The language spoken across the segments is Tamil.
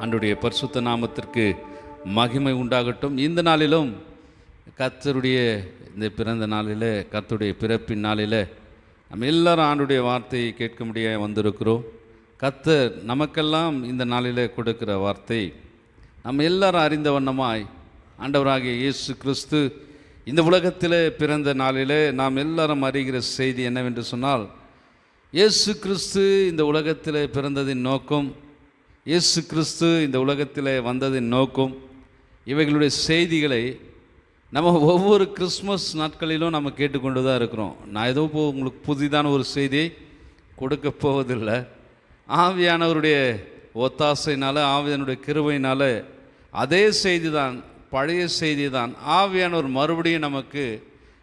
ஆண்டவருடைய பரிசுத்த நாமத்திற்கு மகிமை உண்டாகட்டும். இந்த நாளிலும் கர்த்தருடைய இந்த பிறந்த நாளில், கர்த்தருடைய பிறப்பின் நாளில் நம்ம எல்லாரும் ஆண்டவருடைய வார்த்தையை கேட்க முடிய வந்திருக்கிறோம். கர்த்தர் நமக்கெல்லாம் இந்த நாளில் கொடுக்கிற வார்த்தை நம்ம எல்லாரும் அறிந்த வண்ணமாய் ஆண்டவராகிய இயேசு கிறிஸ்து இந்த உலகத்தில் பிறந்த நாளில் நாம் எல்லாரும் அறிகிற செய்தி என்னவென்று சொன்னால், இயேசு கிறிஸ்து இந்த உலகத்தில் பிறந்ததின் நோக்கம், இயேசு கிறிஸ்து இந்த உலகத்தில் வந்ததின் நோக்கம், இவைகளுடைய செய்திகளை நம்ம ஒவ்வொரு கிறிஸ்மஸ் நாட்களிலும் நம்ம கேட்டுக்கொண்டு தான் இருக்கிறோம். நான் ஏதோ உங்களுக்கு புதிதான ஒரு செய்தியை கொடுக்க போவதில்லை. ஆவியானவருடைய ஒத்தாசையினால், ஆவியானுடைய கிருபையினால் அதே செய்தி தான், பழைய செய்தி தான். ஆவியானவர் மறுபடியும் நமக்கு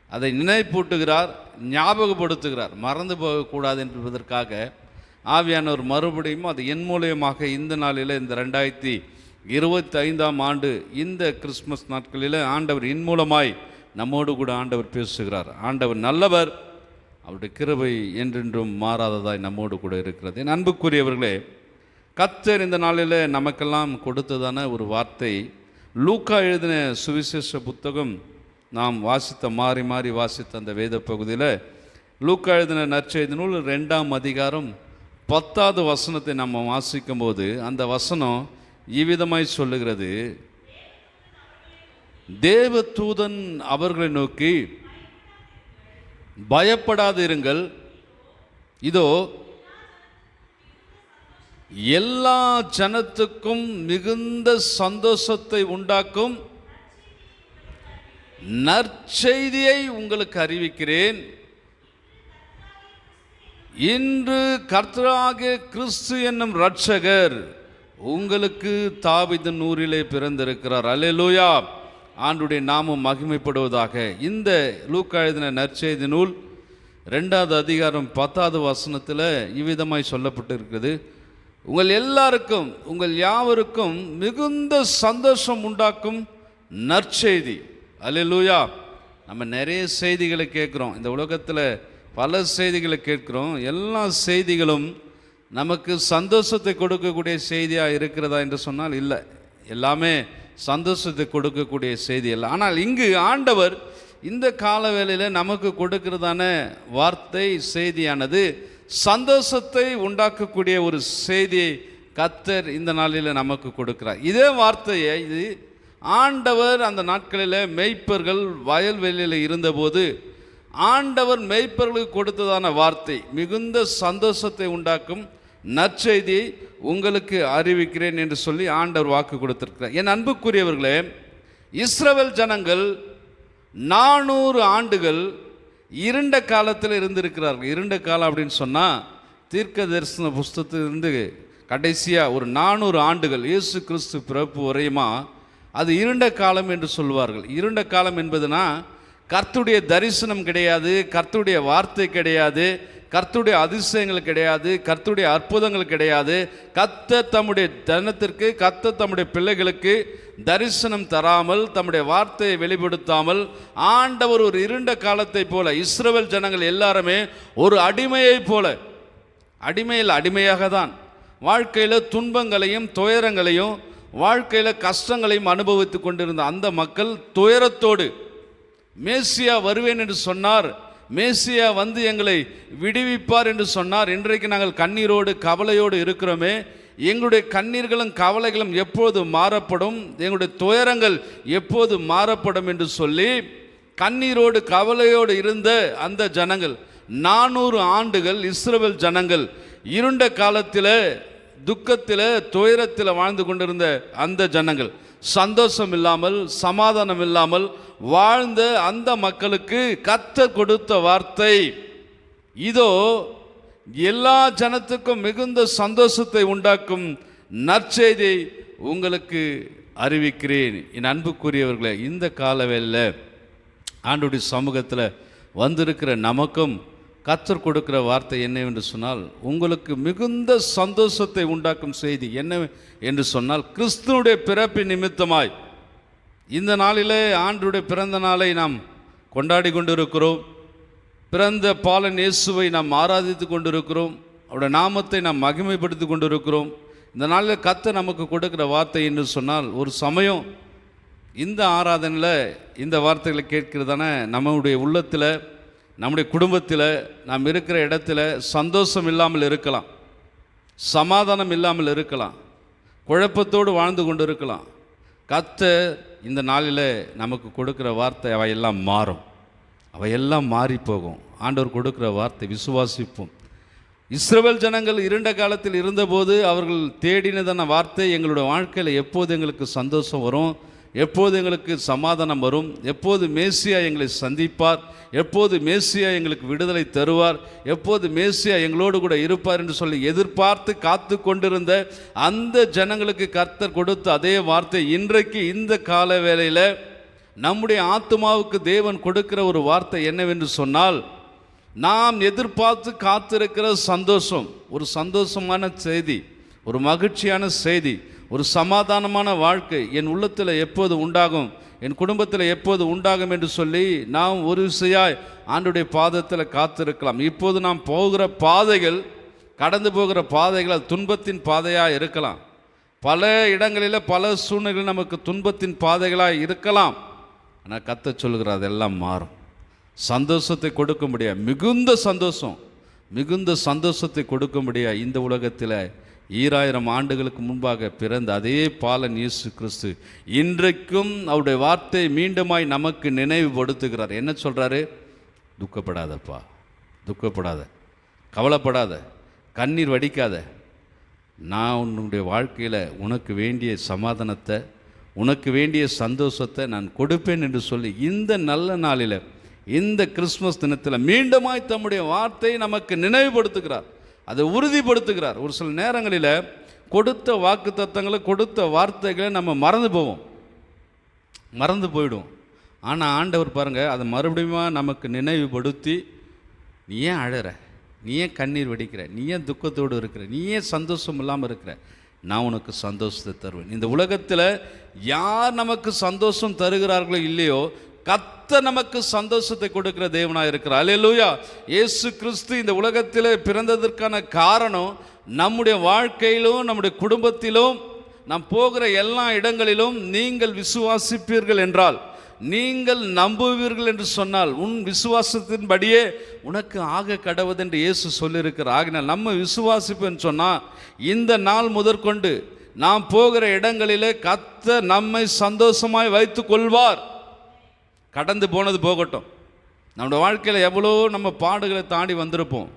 அதை நினைப்பூட்டுகிறார், ஞாபகப்படுத்துகிறார். மறந்து போகக்கூடாது என்பதற்காக ஆவியானவர் மறுபடியும் அது என் மூலியமாக இந்த நாளில், இந்த 2025ஆம் ஆண்டு இந்த கிறிஸ்மஸ் நாட்களில் ஆண்டவர் என் மூலமாய் நம்மோடு கூட ஆண்டவர் பேசுகிறார். ஆண்டவர் நல்லவர், அவருடைய கிருபை என்றென்றும் மாறாததாய் நம்மோடு கூட இருக்கிறது. என் அன்புக்குரியவர்களே, கர்த்தர் இந்த நாளில் நமக்கெல்லாம் கொடுத்ததான ஒரு வார்த்தை, லூக்கா எழுதின சுவிசேஷ புத்தகம் நாம் மாறி மாறி வாசித்த அந்த வேத பகுதியில் லூக்கா எழுதின நற்செய்தி நூல் 2ஆம் அதிகாரம் 10வது வசனத்தை நம்ம வாசிக்கும் போது அந்த வசனம் இவ்விதமாய் சொல்லுகிறது: தேவதூதன் அவர்களை நோக்கி, பயப்படாதிருங்கள், இதோ எல்லா ஜனத்துக்கும் மிகுந்த சந்தோஷத்தை உண்டாக்கும் நற்செய்தியை உங்களுக்கு அறிவிக்கிறேன். இன்று கர்த்தராகிய கிறிஸ்து என்னும் இரட்சகர் உங்களுக்கு தாவீதின் ஊரிலே பிறந்திருக்கிறார். அல்லேலூயா, ஆண்டவருடைய நாமம் மகிமைப்படுவதாக. இந்த லூக்கா எழுதின நற்செய்தி நூல் 2வது அதிகாரம் 10வது வசனத்தில் இவ்விதமாய் சொல்லப்பட்டிருக்கிறது: உங்கள் எல்லாருக்கும், உங்கள் யாவருக்கும் மிகுந்த சந்தோஷம் உண்டாக்கும் நற்செய்தி. அல்லேலூயா. நம்ம நிறைய செய்திகளை கேட்குறோம், இந்த உலகத்தில் பல செய்திகளை கேட்குறோம். எல்லா செய்திகளும் நமக்கு சந்தோஷத்தை கொடுக்கக்கூடிய செய்தியாக இருக்கிறதா என்று சொன்னால் இல்லை, எல்லாமே சந்தோஷத்தை கொடுக்கக்கூடிய செய்தி இல்லை. ஆனால் இங்கு ஆண்டவர் இந்த கால வேளையில் நமக்கு கொடுக்கிறதான வார்த்தை, செய்தியானது சந்தோஷத்தை உண்டாக்கக்கூடிய ஒரு செய்தியை கர்த்தர் இந்த நாளில் நமக்கு கொடுக்கிறார். இதே வார்த்தையை இது ஆண்டவர் அந்த நாட்களில் மேய்ப்பர்கள் வயல்வெளியில் இருந்தபோது ஆண்டவர் மேய்ப்பர்களுக்கு கொடுத்ததான வார்த்தை, மிகுந்த சந்தோஷத்தை உண்டாக்கும் நற்செய்தியை உங்களுக்கு அறிவிக்கிறேன் என்று சொல்லி ஆண்டவர் வாக்கு கொடுத்திருக்கிறார். என் அன்புக்குரியவர்களே, இஸ்ரவேல் ஜனங்கள் 400 ஆண்டுகள் இருண்ட காலத்தில் இருந்திருக்கிறார்கள். இருண்ட காலம் அப்படின்னு சொன்னால் தீர்க்க தரிசன புஸ்தகத்திலிருந்து கடைசியாக ஒரு 400 ஆண்டுகள் இயேசு கிறிஸ்து பிறப்பு வரையுமா அது இருண்ட காலம் என்று சொல்வார்கள். இருண்ட காலம் என்பதுனா கர்த்தருடைய தரிசனம் கிடையாது, கர்த்தருடைய வார்த்தை கிடையாது, கர்த்தருடைய அதிசயங்கள் கிடையாது, கர்த்தருடைய அற்புதங்கள் கிடையாது. கர்த்தர் தம்முடைய ஜனத்திற்கு, கர்த்தர் தம்முடைய பிள்ளைகளுக்கு தரிசனம் தராமல், தம்முடைய வார்த்தையை வெளிப்படுத்தாமல் ஆண்டவர் ஒரு இருண்ட காலத்தை போல, இஸ்ரவேல் ஜனங்கள் எல்லாருமே ஒரு அடிமையை போல, அடிமையில் அடிமையாக தான் வாழ்க்கையில் துன்பங்களையும் துயரங்களையும் வாழ்க்கையில் கஷ்டங்களையும் அனுபவித்து கொண்டிருந்த அந்த மக்கள் துயரத்தோடு, மேசியா வருவேன் என்று சொன்னார், மேசியா வந்து எங்களை விடுவிப்பார் என்று சொன்னார், இன்றைக்கு நாங்கள் கண்ணீரோடு கவலையோடு இருக்கிறோமே, எங்களுடைய கண்ணீர்களும் கவலைகளும் எப்போது மாறப்படும், எங்களுடைய துயரங்கள் எப்போது மாறப்படும் என்று சொல்லி கண்ணீரோடு கவலையோடு இருந்த அந்த ஜனங்கள் 400 ஆண்டுகள் இஸ்ரவேல் ஜனங்கள் இருண்ட காலத்தில், துக்கத்தில், துயரத்தில் வாழ்ந்து கொண்டிருந்த அந்த ஜனங்கள், சந்தோஷம் இல்லாமல், சமாதானம் இல்லாமல் வாழ்ந்த அந்த மக்களுக்கு கர்த்தர் கொடுத்த வார்த்தை, இதோ எல்லா ஜனத்துக்கும் மிகுந்த சந்தோஷத்தை உண்டாக்கும் நற்செய்தியை உங்களுக்கு அறிவிக்கிறேன். என் அன்புக்குரியவர்களே, இந்த காலவேளையில் ஆண்டவருடைய சமூகத்தில் வந்திருக்கிற நமக்கும் கர்த்தர் கொடுக்கிற வார்த்தை என்னவென்று சொன்னால், உங்களுக்கு மிகுந்த சந்தோஷத்தை உண்டாக்கும் செய்தி என்ன என்று சொன்னால், கிறிஸ்துவுடைய பிறப்பின் நிமித்தமாய் இந்த நாளிலே ஆண்டவருடைய பிறந்த நாளை நாம் கொண்டாடி கொண்டிருக்கிறோம். பிறந்த பாலன் இயேசுவை நாம் ஆராதித்து கொண்டிருக்கிறோம். அவருடைய நாமத்தை நாம் மகிமைப்படுத்தி கொண்டிருக்கிறோம். இந்த நாளில் கர்த்தர் நமக்கு கொடுக்குற வார்த்தை என்று சொன்னால், ஒரு சமயம் இந்த ஆராதனையில் இந்த வார்த்தைகளை கேட்கிறதான நம்முடைய உள்ளத்தில், நம்முடைய குடும்பத்தில், நாம் இருக்கிற இடத்துல சந்தோஷம் இல்லாமல் இருக்கலாம், சமாதானம் இல்லாமல் இருக்கலாம், குழப்பத்தோடு வாழ்ந்து கொண்டு இருக்கலாம். கர்த்தர் இந்த நாளில் நமக்கு கொடுக்குற வார்த்தை அவையெல்லாம் மாறும், அவையெல்லாம் மாறி போகும். ஆண்டவர் கொடுக்குற வார்த்தை விசுவாசிப்போம். இஸ்ரவேல் ஜனங்கள் இருண்ட காலத்தில் இருந்தபோது அவர்கள் தேடினதான வார்த்தை, எங்களுடைய வாழ்க்கையில் எப்போது எங்களுக்கு சந்தோஷம் வரும், எப்போது எங்களுக்கு சமாதானம் வரும், எப்போது மேசியா எங்களை சந்திப்பார், எப்போது மேசியா எங்களுக்கு விடுதலை தருவார், எப்போது மேசியா எங்களோடு கூட இருப்பார் என்று சொல்லி எதிர்பார்த்து காத்து கொண்டிருந்த அந்த ஜனங்களுக்கு கர்த்தர் கொடுத்த அதே வார்த்தை இன்றைக்கு இந்த கால வேளையில் நம்முடைய ஆத்துமாவுக்கு தேவன் கொடுக்கிற ஒரு வார்த்தை என்னவென்று சொன்னால், நாம் எதிர்பார்த்து காத்திருக்கிற சந்தோஷம், ஒரு சந்தோஷமான செய்தி, ஒரு மகிழ்ச்சியான செய்தி, ஒரு சமாதானமான வாழ்க்கை என் உள்ளத்தில் எப்போது உண்டாகும், என் குடும்பத்தில் எப்போது உண்டாகும் என்று சொல்லி நாம் ஒரு விசையாய் ஆண்டுடைய பாதத்தில் காத்திருக்கலாம். இப்போது நாம் போகிற பாதைகள், கடந்து போகிற பாதைகள் அது துன்பத்தின் பாதையாக இருக்கலாம். பல இடங்களில் பல சூழ்நிலைகள் நமக்கு துன்பத்தின் பாதைகளாக இருக்கலாம். ஆனால் கர்த்தர் சொல்கிறார் அதெல்லாம் மாறும். சந்தோஷத்தை கொடுக்க முடியாது, மிகுந்த சந்தோஷத்தை கொடுக்க முடியாது. இந்த உலகத்தில் 2000 ஆண்டுகளுக்கு முன்பாக பிறந்த அதே பாலன் இயேசு கிறிஸ்து இன்றைக்கும் அவருடைய வார்த்தை மீண்டுமாய் நமக்கு நினைவுபடுத்துகிறார். என்ன சொல்கிறாரு? துக்கப்படாதப்பா, துக்கப்படாத, கவலைப்படாத, கண்ணீர் வடிக்காத, நான் உன்னுடைய வாழ்க்கையில் உனக்கு வேண்டிய சமாதானத்தை, உனக்கு வேண்டிய சந்தோஷத்தை நான் கொடுப்பேன் என்று சொல்லி இந்த நல்ல நாளில், இந்த கிறிஸ்மஸ் தினத்தில் மீண்டுமாய் தம்முடைய வார்த்தையை நமக்கு நினைவுபடுத்துகிறார், அதை உறுதிப்படுத்துகிறார். ஒரு சில நேரங்களில் கொடுத்த வாக்கு தத்தங்களை, கொடுத்த வார்த்தைகளை நம்ம மறந்து போயிடும். ஆனால் ஆண்டவர் பாருங்கள், அதை மறுபடியும் நமக்கு நினைவுபடுத்தி, நீ ஏன் அழற, நீ ஏன் கண்ணீர் வடிக்கிற, நீ ஏன் துக்கத்தோடு இருக்கிற, நீ ஏன் சந்தோஷம் இல்லாமல் இருக்கிற, நான் உனக்கு சந்தோஷத்தை தருவேன். இந்த உலகத்தில் யார் நமக்கு சந்தோஷம் தருகிறார்களோ இல்லையோ, கர்த்தர் நமக்கு சந்தோஷத்தை கொடுக்கிற தேவனாக இருக்கிறார். அல்லேலூயா. இயேசு கிறிஸ்து இந்த உலகத்தில் பிறந்ததற்கான காரணம், நம்முடைய வாழ்க்கையிலும் நம்முடைய குடும்பத்திலும் நாம் போகிற எல்லா இடங்களிலும் நீங்கள் விசுவாசிப்பீர்கள் என்றால், நீங்கள் நம்புவீர்கள் என்று சொன்னால், உன் விசுவாசத்தின்படியே உனக்கு ஆக கடவுது என்று இயேசு சொல்லியிருக்கிறார். ஆகினால் நம்ம விசுவாசிப்பேன்னு சொன்னால், இந்த நாள் முதற்கொண்டு நாம் போகிற இடங்களிலே கர்த்தர் நம்மை சந்தோஷமாய் வைத்து கொள்வார். கடந்து போனது போகட்டும். நம்முடைய வாழ்க்கையில் எவ்வளோ நம்ம பாடுகளை தாண்டி வந்திருப்போம்,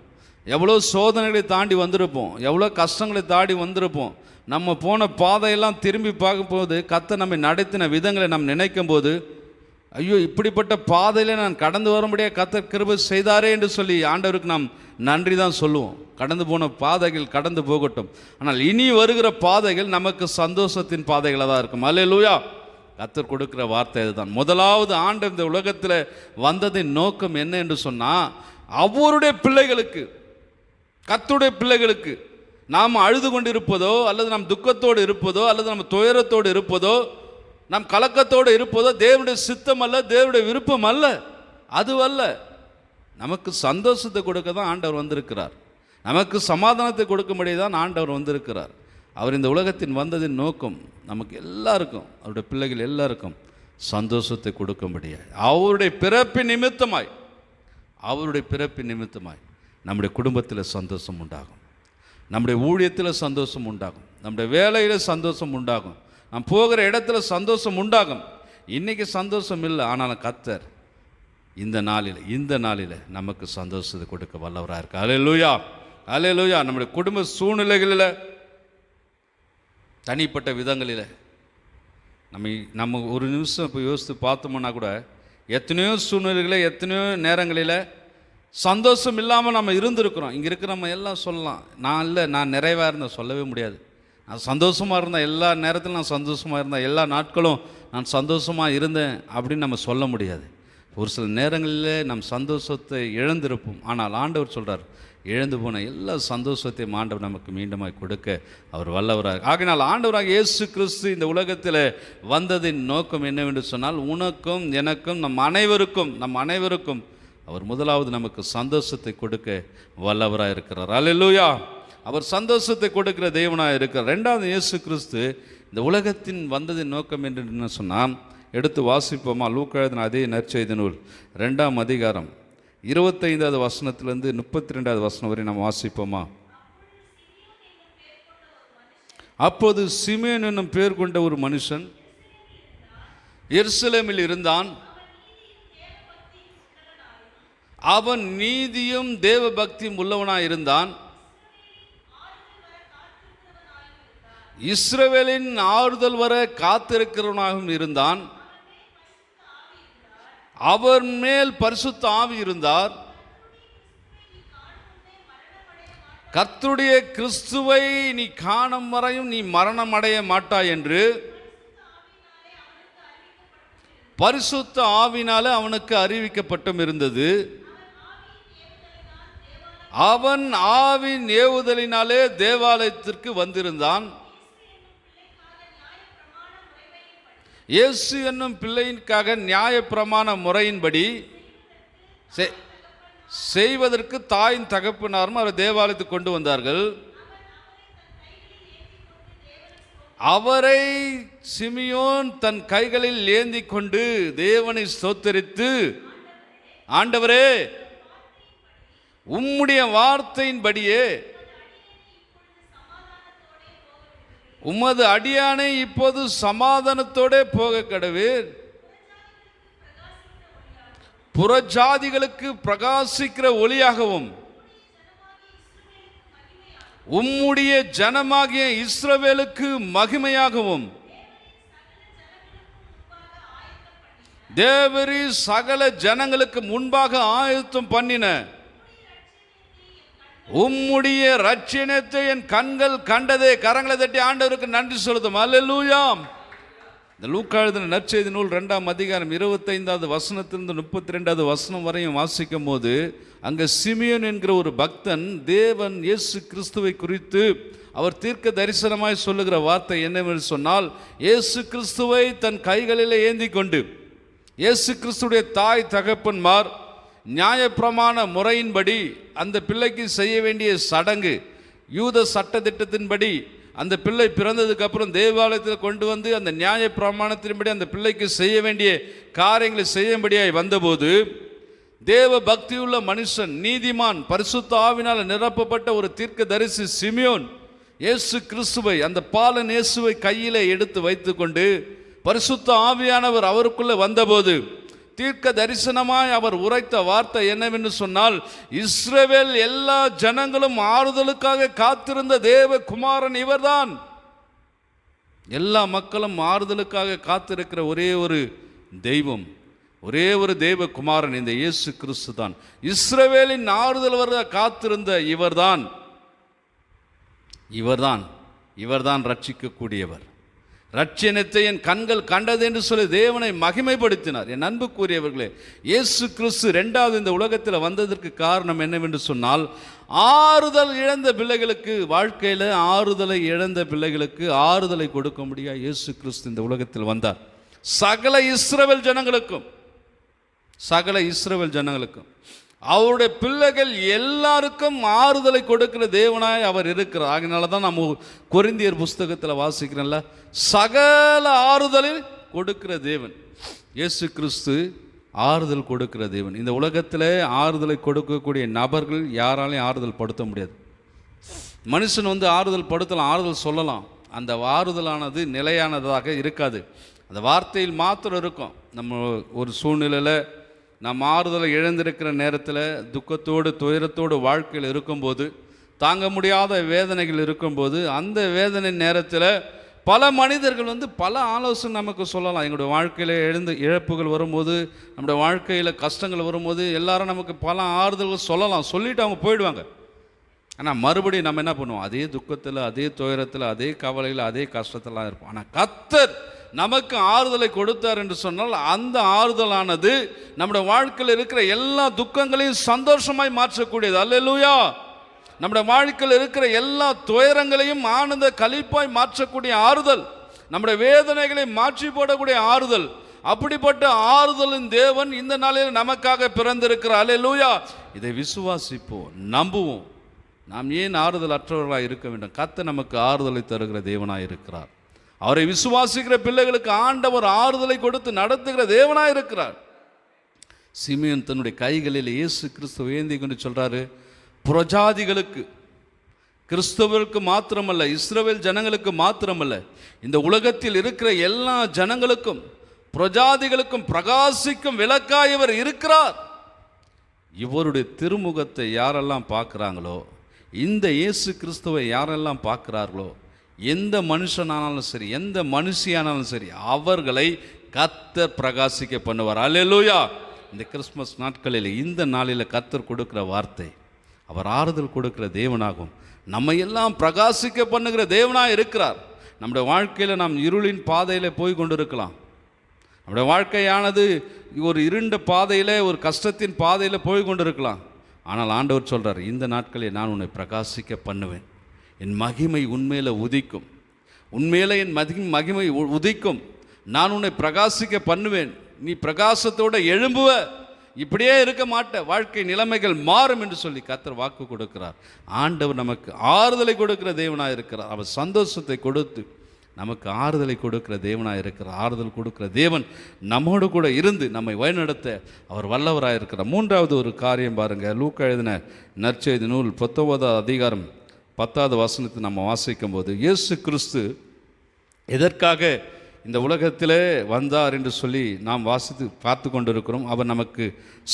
எவ்வளோ சோதனைகளை தாண்டி வந்திருப்போம், எவ்வளோ கஷ்டங்களை தாண்டி வந்திருப்போம். நம்ம போன பாதையெல்லாம் திரும்பி பார்க்கும்போது, கர்த்தர் நம்மை நடத்தின விதங்களை நாம் நினைக்கும் போது, ஐயோ இப்படிப்பட்ட பாதையில் நான் கடந்து வரும்படியாக கர்த்தர் கிருபை செய்தாரே என்று சொல்லி ஆண்டவருக்கு நாம் நன்றி தான் சொல்லுவோம். கடந்து போன பாதைகள் கடந்து போகட்டும். ஆனால் இனி வருகிற பாதைகள் நமக்கு சந்தோஷத்தின் பாதைகளாக தான் இருக்கும். அல்லேலூயா. கர்த்தர் கொடுக்கிற வார்த்தை இதுதான். முதலாவது ஆண்டவர் இந்த உலகத்தில் வந்ததின் நோக்கம் என்ன என்று சொன்னால், அவருடைய பிள்ளைகளுக்கு, கர்த்தருடைய பிள்ளைகளுக்கு, நாம் அழுது கொண்டு இருப்பதோ, அல்லது நாம் துக்கத்தோடு இருப்பதோ, அல்லது நம்ம துயரத்தோடு இருப்பதோ, நாம் கலக்கத்தோடு இருப்பதோ தேவனுடைய சித்தம் அல்ல, தேவனுடைய விருப்பம் அல்ல, அதுவல்ல. நமக்கு சந்தோஷத்தை கொடுக்க தான் ஆண்டவர் வந்திருக்கிறார். நமக்கு சமாதானத்தை கொடுக்கும்படி தான் ஆண்டவர் வந்திருக்கிறார். அவர் இந்த உலகத்தின் வந்ததின் நோக்கம் நமக்கு எல்லாருக்கும், அவருடைய பிள்ளைகள் எல்லாருக்கும் சந்தோஷத்தை கொடுக்கும்படியாய், அவருடைய பிறப்பின் நிமித்தமாய் நம்முடைய குடும்பத்தில் சந்தோஷம் உண்டாகும், நம்முடைய ஊழியத்தில் சந்தோஷம் உண்டாகும், நம்முடைய வேலையில் சந்தோஷம் உண்டாகும், நாம் போகிற இடத்துல சந்தோஷம் உண்டாகும். இன்றைக்கி சந்தோஷம் இல்லை, ஆனாலும் கர்த்தர் இந்த நாளில் நமக்கு சந்தோஷத்தை கொடுக்க வல்லவராக இருக்கு. அல்லேலூயா, அல்லேலூயா. நம்முடைய குடும்ப சூழ்நிலைகளில், தனிப்பட்ட விதங்களில் நம்ம ஒரு நிமிஷம் இப்போ யோசித்து பார்த்தோம்னா கூட, எத்தனையோ சூழ்நிலைகளில், எத்தனையோ நேரங்களில் சந்தோஷம் இல்லாமல் நம்ம இருந்திருக்கிறோம். இங்கே இருக்கிற நம்ம எல்லாம் சொல்லலாம், நான் நிறைவாக இருந்தேன், சொல்லவே முடியாது. நான் சந்தோஷமாக இருந்தேன், எல்லா நேரத்திலும் நான் சந்தோஷமாக இருந்தேன், எல்லா நாட்களும் நான் சந்தோஷமாக இருந்தேன் அப்படின்னு நம்ம சொல்ல முடியாது. ஒரு சில நேரங்களில் நம் சந்தோஷத்தை இழந்திருப்போம். ஆனால் ஆண்டவர் சொல்கிறார், இழந்து போன எல்லா சந்தோஷத்தையும் ஆண்டவர் நமக்கு மீண்டுமாய் கொடுக்க அவர் வல்லவராக. ஆகினால் ஆண்டவராக இயேசு கிறிஸ்து இந்த உலகத்தில் வந்ததின் நோக்கம் என்னவென்று சொன்னால், உனக்கும் எனக்கும் நம் அனைவருக்கும் அவர் முதலாவது நமக்கு சந்தோஷத்தை கொடுக்க வல்லவராக இருக்கிறார். அல்லேலூயா, அவர் சந்தோஷத்தை கொடுக்கிற தேவனாக இருக்கிறார். ரெண்டாவது, இயேசு கிறிஸ்து இந்த உலகத்தின் வந்ததின் நோக்கம் என்று என்ன சொன்னால், எடுத்து வாசிப்போமா? லூக்கா எழுதின அதே நற்செய்தி நூல் 2ஆம் அதிகாரம் 25வது வசனத்திலிருந்து 32வது வசனம் வரை நம்ம வாசிப்போமா? அப்போது சிமியோன் என்னும் பேர் கொண்ட ஒரு மனுஷன் எருசலேமில் இருந்தான். அவன் நீதியும் தேவ பக்தியும் உள்ளவனாய் இருந்தான். இஸ்ரவேலின் ஆறுதல் வர காத்திருக்கிறவனாகவும் இருந்தான். அவர் மேல் பரிசுத்த ஆவி இருந்தார். கர்த்தருடைய கிறிஸ்துவை நீ காணும் வரையும் நீ மரணம் அடைய மாட்டாய் என்று பரிசுத்த ஆவினாலே அவனுக்கு அறிவிக்கப்பட்டும் இருந்தது. அவன் ஆவின் ஏவுதலினாலே தேவாலயத்திற்கு வந்திருந்தான். இயேசு என்னும் பிள்ளையின்காக நியாயப்பிரமாண முறையின்படி செய்வதற்கு தாயின் தகப்பனாரும் அவர் தேவாலயத்துக்கு கொண்டு வந்தார்கள். அவரை சிமியோன் தன் கைகளில் ஏந்தி கொண்டு தேவனை ஸ்தோத்தரித்து, ஆண்டவரே, உம்முடைய வார்த்தையின்படியே உமது அடியானை இப்போது சமாதானத்தோட போக கடவீர். புறஜாதிகளுக்கு பிரகாசிக்கிற ஒளியாகவும் உம்முடைய ஜனமாகிய இஸ்ரவேலுக்கு மகிமையாகவும் தேவரீ சகல ஜனங்களுக்கு முன்பாக ஆயத்தம் பண்ணின உம்முடைய ரட்சணத்தை என் கண்கள் கண்டதே. கரங்களை தட்டி ஆண்டவருக்கு நன்றி செலுத்தும். அல்லேலூயா. இந்த லூக்கா எழுதின நற்செய்தி நூல் 2ஆம் அதிகாரம் 25வது வசனத்திலிருந்து 32வது வசனம் வரையும் வாசிக்கும் போது, அங்கே சிமியோன் என்கிற ஒரு பக்தன் தேவன் இயேசு கிறிஸ்துவை குறித்து அவர் தீர்க்க தரிசனமாய் சொல்லுகிற வார்த்தை என்னவென்று சொன்னால், இயேசு கிறிஸ்துவை தன் கைகளிலே ஏந்தி கொண்டு இயேசு கிறிஸ்துடைய தாய் தகப்பன்மார் நியாயப்பிரமாண முறையின்படி அந்த பிள்ளைக்கு செய்ய வேண்டிய சடங்கு, யூத சட்டத்திட்டத்தின்படி அந்த பிள்ளை பிறந்ததுக்கு அப்புறம் தேவாலயத்தில் கொண்டு வந்து அந்த நியாய பிரமாணத்தின்படி அந்த பிள்ளைக்கு செய்ய வேண்டிய காரியங்களை செய்யும்படியாய் வந்தபோது, தேவ பக்தியுள்ள மனுஷன், நீதிமான், பரிசுத்த ஆவினால் நிரப்பப்பட்ட ஒரு தீர்க்க தரிசி சிமியோன் இயேசு கிறிஸ்துவை, அந்த பாலன் இயேசுவை கையிலே எடுத்து வைத்துக்கொண்டு பரிசுத்த ஆவியானவர் அவருக்குள்ளே வந்தபோது தீர்க்க தரிசனமாய் அவர் உரைத்த வார்த்தை என்னவென்று சொன்னால், இஸ்ரவேல் எல்லா ஜனங்களும் ஆறுதலுக்காக காத்திருந்த தேவ குமாரன் இவர்தான். எல்லா மக்களும் ஆறுதலுக்காக காத்திருக்கிற ஒரே ஒரு தெய்வம், ஒரே ஒரு தேவ குமாரன் இந்த இயேசு கிறிஸ்து தான். இஸ்ரவேலின் ஆறுதல் வர காத்திருந்த இவர்தான், இவர்தான் இவர்தான் ரட்சிக்கக்கூடியவர். ரட்சணத்தை என் கண்கள் கண்டது என்று சொல்லி தேவனை மகிமைப்படுத்தினார். என் அன்புக்குரியவர்களே, இயேசு கிறிஸ்து 2வது இந்த உலகத்தில் வந்ததற்கு காரணம் என்னவென்று சொன்னால், ஆறுதல் இழந்த பிள்ளைகளுக்கு, வாழ்க்கையில் ஆறுதலை இழந்த பிள்ளைகளுக்கு ஆறுதலை கொடுக்க முடியாது. இயேசு கிறிஸ்து இந்த உலகத்தில் வந்தார். சகல இஸ்ரவேல் ஜனங்களுக்கும், சகல இஸ்ரவேல் ஜனங்களுக்கும், அவருடைய பிள்ளைகள் எல்லாருக்கும் ஆறுதலை கொடுக்கிற தேவனாய் அவர் இருக்கிறார். அதனால தான் நம்ம கொரிந்தியர் புஸ்தகத்தில் வாசிக்கிறோம்ல, சகல ஆறுதலில் கொடுக்கிற தேவன் இயேசு கிறிஸ்து, ஆறுதல் கொடுக்கிற தேவன். இந்த உலகத்தில் ஆறுதலை கொடுக்கக்கூடிய நபர்கள் யாராலையும் ஆறுதல் படுத்த முடியாது. மனுஷன் ஆறுதல் படுத்தலாம், ஆறுதல் சொல்லலாம், அந்த ஆறுதலானது நிலையானதாக இருக்காது. அந்த வார்த்தையில் மாத்திரம் இருக்கும். நம்ம ஒரு சூழ்நிலையில் நம்ம ஆறுதலை இழந்திருக்கிற நேரத்தில், துக்கத்தோடு துயரத்தோடு வாழ்க்கையில் இருக்கும்போது, தாங்க முடியாத வேதனைகள் இருக்கும்போது, அந்த வேதனை நேரத்தில் பல மனிதர்கள் பல ஆலோசனை நமக்கு சொல்லலாம். எங்களுடைய வாழ்க்கையில் இழப்புகள் வரும்போது, நம்முடைய வாழ்க்கையில் கஷ்டங்கள் வரும்போது எல்லாரும் நமக்கு பல ஆறுதல்கள் சொல்லலாம், சொல்லிவிட்டு அவங்க போயிடுவாங்க. ஆனால் மறுபடியும் நம்ம என்ன பண்ணுவோம்? அதே துக்கத்தில், அதே துயரத்தில், அதே கவலையில், அதே கஷ்டத்தெல்லாம் இருப்போம். ஆனால் கர்த்தர் நமக்கு ஆறுதலை கொடுத்தார் என்று சொன்னால், அந்த ஆறுதலானது நம்முடைய வாழ்க்கையில் இருக்கிற எல்லா துக்கங்களையும் சந்தோஷமாய் மாற்றக்கூடியது. அல்லேலூயா. நம்முடைய வாழ்க்கையில் இருக்கிற எல்லா துயரங்களையும் ஆனந்த களிப்பாய் மாற்றக்கூடிய ஆறுதல், நம்முடைய வேதனைகளை மாற்றி போடக்கூடிய ஆறுதல், அப்படிப்பட்ட ஆறுதலின் தேவன் இந்த நாளில் நமக்காக பிறந்திருக்கிறார். அல்லேலூயா. இதை விசுவாசிப்போம், நம்புவோம். நாம் ஏன் ஆறுதல் அற்றவர்களாக இருக்க வேண்டும்? கர்த்தர் நமக்கு ஆறுதலை தருகிற தேவனாக இருக்கிறார். அவரை விசுவாசிக்கிற பிள்ளைகளுக்கு ஆண்டவர் ஆறுதலை கொடுத்து நடத்துகிற தேவனாக இருக்கிறார். சிமியோன் தன்னுடைய கைகளில் இயேசு கிறிஸ்துவை ஏந்தி கொண்டு சொல்கிறாரு, புறஜாதிகளுக்கு, கிறிஸ்தவர்களுக்கு மாத்திரமல்ல, இஸ்ரவேல் ஜனங்களுக்கு மாத்திரமல்ல, இந்த உலகத்தில் இருக்கிற எல்லா ஜனங்களுக்கும், புறஜாதிகளுக்கும் பிரகாசிக்கும் விளக்காய் இவர் இருக்கிறார். இவருடைய திருமுகத்தை யாரெல்லாம் பார்க்குறாங்களோ, இந்த இயேசு கிறிஸ்துவை யாரெல்லாம் பார்க்குறார்களோ, எந்த மனுஷனானாலும் சரி, எந்த மனுஷியானாலும் சரி, அவர்களை கர்த்தர் பிரகாசிக்க பண்ணுவார். அல்லேலூயா. இந்த கிறிஸ்மஸ் நாட்களில், இந்த நாளில் கர்த்தர் கொடுக்குற வார்த்தை, அவர் ஆறுதல் கொடுக்குற தேவனாகும், நம்ம எல்லாம் பிரகாசிக்க பண்ணுகிற தேவனாக இருக்கிறார். நம்முடைய வாழ்க்கையில் நாம் இருளின் பாதையில் போய் கொண்டு இருக்கலாம். நம்முடைய வாழ்க்கையானது ஒரு இருண்ட பாதையில், ஒரு கஷ்டத்தின் பாதையில் போய் கொண்டு இருக்கலாம். ஆனால் ஆண்டவர் சொல்கிறார், இந்த நாட்களில் நான் உன்னை பிரகாசிக்க பண்ணுவேன். என் மகிமை உன்மேல உதிக்கும், உன்மேல என் மகிமை உதிக்கும். நான் உன்னை பிரகாசிக்க பண்ணுவேன். நீ பிரகாசத்தோடு எழும்புவ, இப்படியே இருக்க மாட்ட, வாழ்க்கை நிலைமைகள் மாறும் என்று சொல்லி கர்த்தர் வாக்கு கொடுக்கிறார். ஆண்டவர் நமக்கு ஆறுதலை கொடுக்கிற தேவனாக இருக்கிறார். அவர் சந்தோஷத்தை கொடுத்து நமக்கு ஆறுதலை கொடுக்கிற தேவனாக இருக்கிறார். ஆறுதல் கொடுக்கிற தேவன் நம்மோடு கூட இருந்து நம்மை வழிநடத்த அவர் வல்லவராக இருக்கிறார். மூன்றாவது ஒரு காரியம் பாருங்கள். லூக்கா எழுதின நற்செய்தி நூல் 19வது அதிகாரம் 10வது வசனத்தை நம்ம வாசிக்கும் போது, இயேசு கிறிஸ்து எதற்காக இந்த உலகத்திலே வந்தார் என்று சொல்லி நாம் வாசித்து பார்த்து கொண்டிருக்கிறோம். அவர் நமக்கு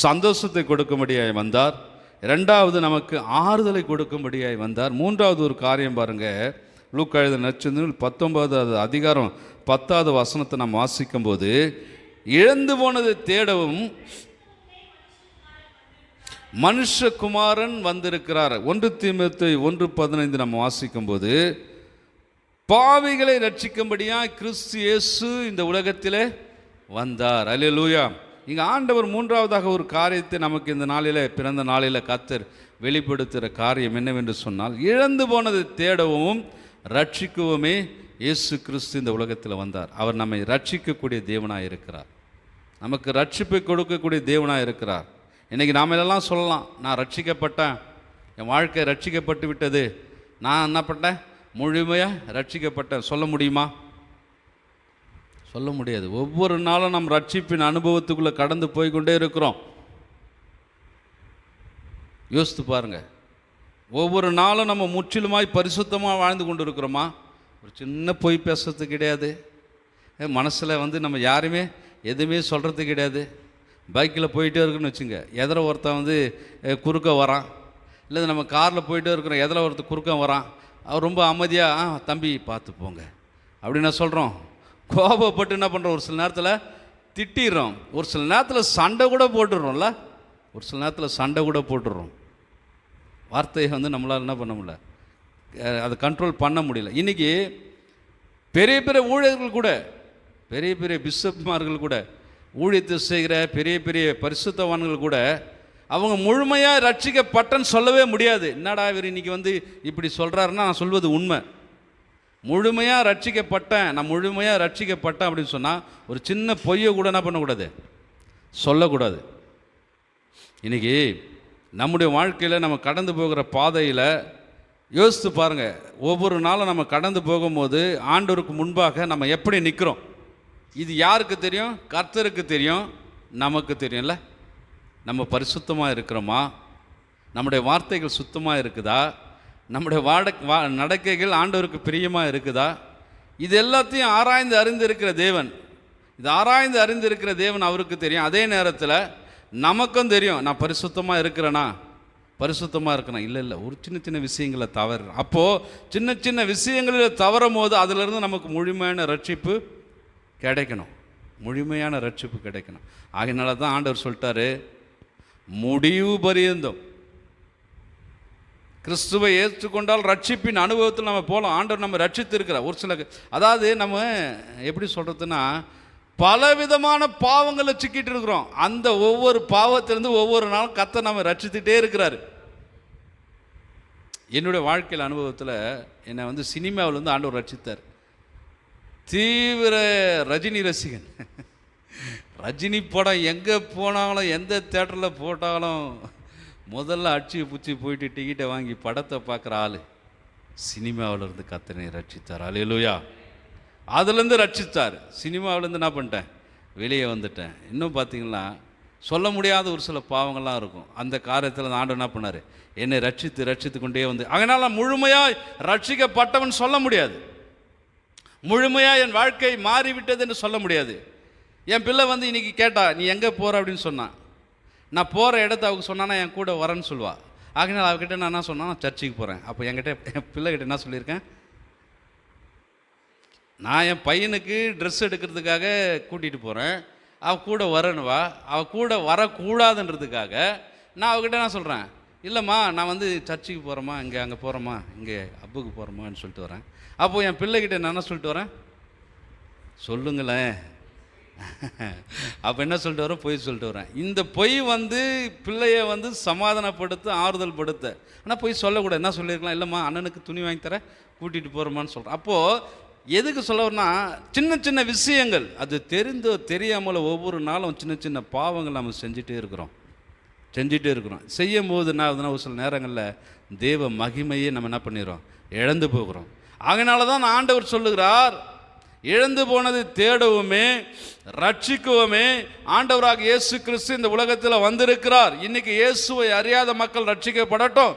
சந்தோஷத்தை கொடுக்கும்படியாய் வந்தார். இரண்டாவது நமக்கு ஆறுதலை கொடுக்கும்படியாய் வந்தார். மூன்றாவது ஒரு காரியம் பாருங்கள். லூக்கா எழுதின நற்செய்தி நூல் 19வது அதிகாரம் 10வது வசனத்தை நாம் வாசிக்கும் போது, இழந்து போனதை தேடவும் மனுஷகுமாரன் வந்திருக்கிறார். 1 தீமோத்தேயு 1:15 நம்ம வாசிக்கும் போது, பாவிகளை ரட்சிக்கும்படியாக கிறிஸ்து இயேசு இந்த உலகத்திலே வந்தார். அல்லேலூயா. இங்கே ஆண்டவர் மூன்றாவதாக ஒரு காரியத்தை நமக்கு இந்த நாளில், பிறந்த நாளில் கர்த்தர் வெளிப்படுத்துகிற காரியம் என்னவென்று சொன்னால், இழந்து போனதை தேடவும் ரட்சிக்கவுமே இயேசு கிறிஸ்து இந்த உலகத்தில் வந்தார். அவர் நம்மை ரட்சிக்கக்கூடிய தேவனாக இருக்கிறார். நமக்கு ரட்சிப்பை கொடுக்கக்கூடிய தேவனாக இருக்கிறார். இன்றைக்கி நாம் எல்லாம் சொல்லலாம், நான் ரட்சிக்கப்பட்டேன், என் வாழ்க்கை ரட்சிக்கப்பட்டு விட்டது, நான் என்ன பண்ணேன், முழுமையாக ரட்சிக்கப்பட்டேன். சொல்ல முடியுமா? சொல்ல முடியாது. ஒவ்வொரு நாளும் நம் ரட்சிப்பின் அனுபவத்துக்குள்ளே கடந்து போய்கொண்டே இருக்கிறோம். யோசித்து பாருங்கள். ஒவ்வொரு நாளும் நம்ம முற்றிலுமாய் பரிசுத்தமாக வாழ்ந்து கொண்டு இருக்கிறோமா? ஒரு சின்ன பொய் பேசுறது கிடையாது. மனசில் நம்ம யாருமே எதுவுமே சொல்கிறது கிடையாது. பைக்கில் போயிட்டே இருக்குன்னு வச்சுங்க, எதிர ஒருத்தன் குறுக்க வரான், இல்லை நம்ம காரில் போயிட்டே இருக்கிறோம், எதில் ஒருத்தர் குறுக்க வரான், அவர் ரொம்ப அமைதியாக, தம்பி பார்த்து போங்க அப்படின்னு சொல்கிறோம். கோபப்பட்டு என்ன பண்ணுறோம், ஒரு சில நேரத்தில் திட்டிடுறோம், ஒரு சில நேரத்தில் சண்டை கூட போட்டுடுறோம்ல, ஒரு சில நேரத்தில் சண்டை கூட போட்டுடுறோம். வார்த்தையை நம்மளால் என்ன பண்ண முடியல, அதை கண்ட்ரோல் பண்ண முடியல. இன்றைக்கி பெரிய பெரிய ஊழியர்கள் கூட, பெரிய பெரிய பிஷப்மார்கள் கூட, ஊழியத்தை செய்கிற பெரிய பெரிய பரிசுத்தவான்கள் கூட, அவங்க முழுமையாக ரட்சிக்கப்பட்டன்னு சொல்லவே முடியாது. என்னடா இவர் இன்றைக்கி இப்படி சொல்கிறாருன்னா, நான் சொல்வது உண்மை. முழுமையாக ரட்சிக்கப்பட்டேன், நான் முழுமையாக ரட்சிக்கப்பட்டேன் அப்படின்னு சொன்னால் ஒரு சின்ன பொய்யை கூட என்ன பண்ணக்கூடாது, சொல்லக்கூடாது. இன்றைக்கி நம்முடைய வாழ்க்கையில் நம்ம கடந்து போகிற பாதையில் யோசித்து பாருங்கள். ஒவ்வொரு நாளும் நம்ம கடந்து போகும்போது ஆண்டவருக்கு முன்பாக நம்ம எப்படி நிற்கிறோம், இது யாருக்கு தெரியும்? கர்த்தருக்கு தெரியும், நமக்கு தெரியும்ல. நம்ம பரிசுத்தமாக இருக்கிறோமா? நம்முடைய வார்த்தைகள் சுத்தமாக இருக்குதா? நம்முடைய நடக்கைகள் ஆண்டவருக்கு பிரியமாக இருக்குதா? இது எல்லாத்தையும் ஆராய்ந்து அறிந்திருக்கிற தேவன், இது ஆராய்ந்து அறிந்திருக்கிற தேவன் அவருக்கு தெரியும். அதே நேரத்தில் நமக்கும் தெரியும், நான் பரிசுத்தமாக இருக்கிறேனா, பரிசுத்தமாக இருக்கணும். இல்லை ஒரு சின்ன சின்ன விஷயங்களை தவறு. அப்போது சின்ன சின்ன விஷயங்களில் தவறும் போது அதிலிருந்து நமக்கு முழுமையான ரட்சிப்பு கிடைக்கணும், முழுமையான ரட்சிப்பு கிடைக்கணும். ஆகையினால தான் ஆண்டவர் சொல்லிட்டாரு, முடிவு பரியந்தம் கிறிஸ்துவை ஏற்றுக்கொண்டால் ரட்சிப்பின் அனுபவத்தில் நம்ம போகலாம். ஆண்டவர் நம்ம ரட்சித்து இருக்கிறார். ஒரு சில, அதாவது நம்ம எப்படி சொல்கிறதுன்னா, பலவிதமான பாவங்களை சிக்கிட்டு இருக்கிறோம். அந்த ஒவ்வொரு பாவத்திலிருந்து ஒவ்வொரு நாளும் கர்த்தர் நம்ம ரட்சித்துட்டே இருக்கிறார். என்னுடைய வாழ்க்கையில் அனுபவத்தில் என்னை சினிமாவில் ஆண்டவர் ரட்சித்தார். தீவிர ரஜினி ரசிகன். ரஜினி படம் எங்கே போனாலும், எந்த தேட்டரில் போட்டாலும் முதல்ல அடிச்சு பூச்சி போயிட்டு டிக்கெட்டை வாங்கி படத்தை பார்க்குற ஆள் சினிமாவிலேருந்து கர்த்தனை ரட்சித்தார். அல்லேலூயா. அதுலேருந்து ரட்சித்தார். சினிமாவிலேருந்து என்ன பண்ணிட்டேன், வெளியே வந்துட்டேன். இன்னும் பார்த்தீங்கன்னா சொல்ல முடியாத ஒரு சில பாவங்கள்லாம் இருக்கும். அந்த காரியத்தில் ஆண்டவர் என்ன பண்ணார், என்னை ரட்சித்து கொண்டே வந்து, அதனால் முழுமையாக ரட்சிக்கப்பட்டவன் சொல்ல முடியாது, முழுமையாக என் வாழ்க்கை மாறிவிட்டது என்று சொல்ல முடியாது. என் பிள்ளை வந்து இன்றைக்கி கேட்டா நீ எங்கே போகிற அப்படின்னு சொன்னான். நான் போகிற இடத்த அவங்க சொன்னான்னா என் கூட வரேன்னு சொல்லுவாள். ஆகினால் அவகிட்ட நான் என்ன சொன்னால், நான் சர்ச்சுக்கு போகிறேன். அப்போ என் பிள்ளைகிட்ட என்ன சொல்லியிருக்கேன், நான் என் பையனுக்கு ட்ரெஸ் எடுக்கிறதுக்காக கூட்டிகிட்டு போகிறேன், அவள் கூட வரணுவா. அவள் கூட வரக்கூடாதுன்றதுக்காக நான் அவகிட்ட என்ன சொல்கிறேன், இல்லைம்மா நான் வந்து சர்ச்சுக்கு போகிறேம்மா, அங்கே போகிறேம்மா, இங்கே அப்புக்கு போகிறோமான்னு சொல்லிட்டு வரேன். அப்போது என் பிள்ளைகிட்ட நான் என்ன சொல்லிட்டு வரேன் சொல்லுங்களேன். அப்போ என்ன சொல்லிட்டு வரேன், பொய் சொல்லிட்டு வரேன். இந்த பொய் வந்து பிள்ளையை வந்து சமாதானப்படுத்த, ஆறுதல் படுத்த. ஆனால் பொய் சொல்லக்கூடாது. என்ன சொல்லியிருக்கலாம், இல்லைம்மா அண்ணனுக்கு துணி வாங்கி தர கூட்டிகிட்டு போகிறோமான்னு சொல்கிறேன். அப்போது எதுக்கு சொல்ல வரனா, சின்ன சின்ன விஷயங்கள், அது தெரிந்தோ தெரியாமல் ஒவ்வொரு நாளும் சின்ன சின்ன பாவங்கள் நம்ம செஞ்சுட்டே இருக்கிறோம். செய்யும் போது என்ன ஆகுதுன்னா, ஒரு சில நேரங்களில் தேவ மகிமையே நம்ம என்ன பண்ணிடுறோம், இழந்து போகிறோம். அதனால தான் ஆண்டவர் சொல்லுகிறார், இழந்து போனது தேடவுமே ரட்சிக்கவுமே ஆண்டவராக இயேசு கிறிஸ்து இந்த உலகத்தில் வந்திருக்கிறார். இன்னைக்கு இயேசுவை அறியாத மக்கள் ரட்சிக்கப்படட்டும்,